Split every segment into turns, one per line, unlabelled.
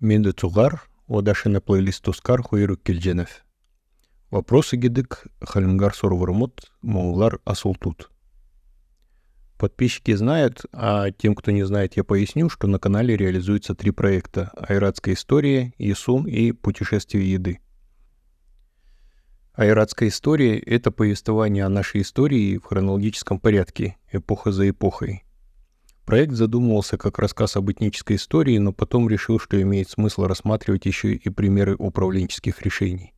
Менде тугар, одашына плейлистускар хуйрук келженев. Вопросы гидык, халимгар сорвармут, монглар асултут. Подписчики знают, а тем, кто не знает, я поясню, что на канале реализуются 3 проекта: Айратская история, Ясун и Путешествие еды. Айратская история — это повествование о нашей истории в хронологическом порядке, эпоха за эпохой. Проект задумывался как рассказ об этнической истории, но потом решил, что имеет смысл рассматривать еще и примеры управленческих решений.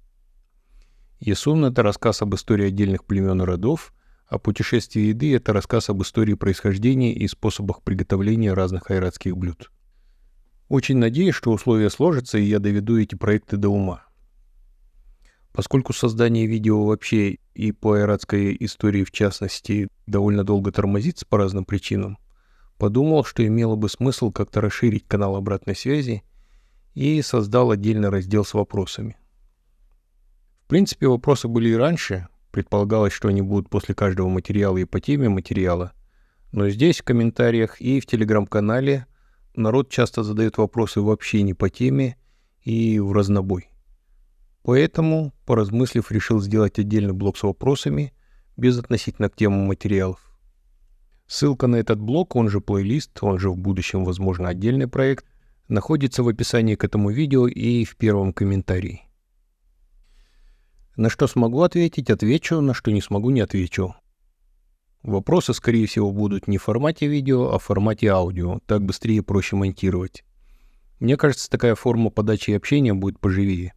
Ясун — это рассказ об истории отдельных племен и родов, а Путешествие еды — это рассказ об истории происхождения и способах приготовления разных айратских блюд. Очень надеюсь, что условия сложатся, и я доведу эти проекты до ума. Поскольку создание видео вообще и по айратской истории в частности довольно долго тормозится по разным причинам, подумал, что имело бы смысл как-то расширить канал обратной связи и создал отдельный раздел с вопросами. В принципе, вопросы были и раньше, предполагалось, что они будут после каждого материала и по теме материала, но здесь в комментариях и в телеграм-канале народ часто задает вопросы вообще не по теме и в разнобой. Поэтому, поразмыслив, решил сделать отдельный блок с вопросами, безотносительно к темам материалов. Ссылка на этот блок, он же плейлист, он же в будущем, возможно, отдельный проект, находится в описании к этому видео и в первом комментарии. На что смогу ответить — отвечу, на что не смогу — не отвечу. Вопросы, скорее всего, будут не в формате видео, а в формате аудио, так быстрее и проще монтировать. Мне кажется, такая форма подачи и общения будет поживее.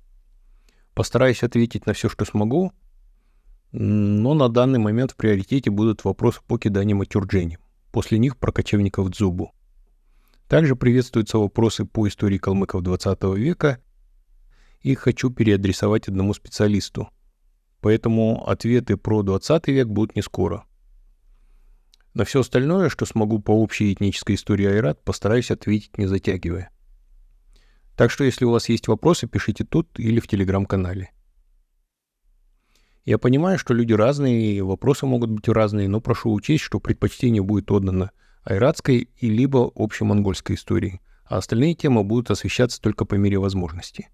Постараюсь ответить на все, что смогу, но на данный момент в приоритете будут вопросы по киданию матюрджени. После них про кочевников Дзубу. Также приветствуются вопросы по истории калмыков 20 века. Их хочу переадресовать одному специалисту. Поэтому ответы про 20 век будут не скоро. На все остальное, что смогу по общей этнической истории Айрат, постараюсь ответить, не затягивая. Так что, если у вас есть вопросы, пишите тут или в телеграм-канале. Я понимаю, что люди разные, и вопросы могут быть разные, но прошу учесть, что предпочтение будет отдано айратской и либо общемонгольской истории, а остальные темы будут освещаться только по мере возможности.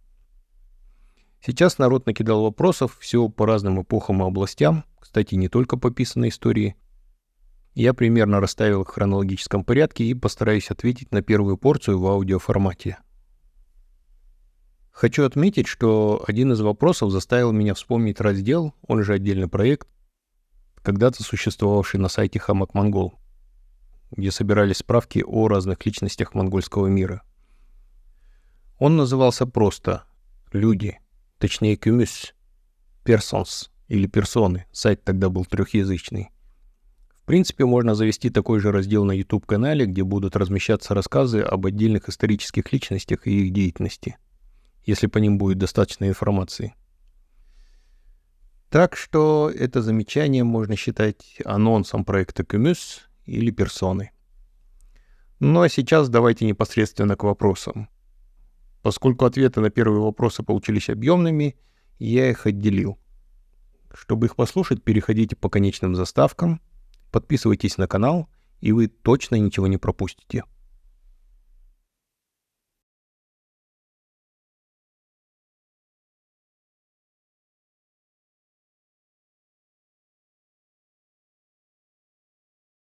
Сейчас народ накидал вопросов, все по разным эпохам и областям, кстати, не только по писанной истории. Я примерно расставил их в хронологическом порядке и постараюсь ответить на первую порцию в аудиоформате. Хочу отметить, что один из вопросов заставил меня вспомнить раздел, он же отдельный проект, когда-то существовавший на сайте Хамак Монгол, где собирались справки о разных личностях монгольского мира. Он назывался просто «Люди», точнее «Кюмюс», «Персонс» или «Персоны», сайт тогда был трехязычный. В принципе, можно завести такой же раздел на YouTube-канале, где будут размещаться рассказы об отдельных исторических личностях и их деятельности, если по ним будет достаточно информации. Так что это замечание можно считать анонсом проекта Кюмюс или Персоны. Ну а сейчас давайте непосредственно к вопросам. Поскольку ответы на первые вопросы получились объемными, я их отделил. Чтобы их послушать, переходите по конечным заставкам, подписывайтесь на канал, и вы точно ничего не пропустите.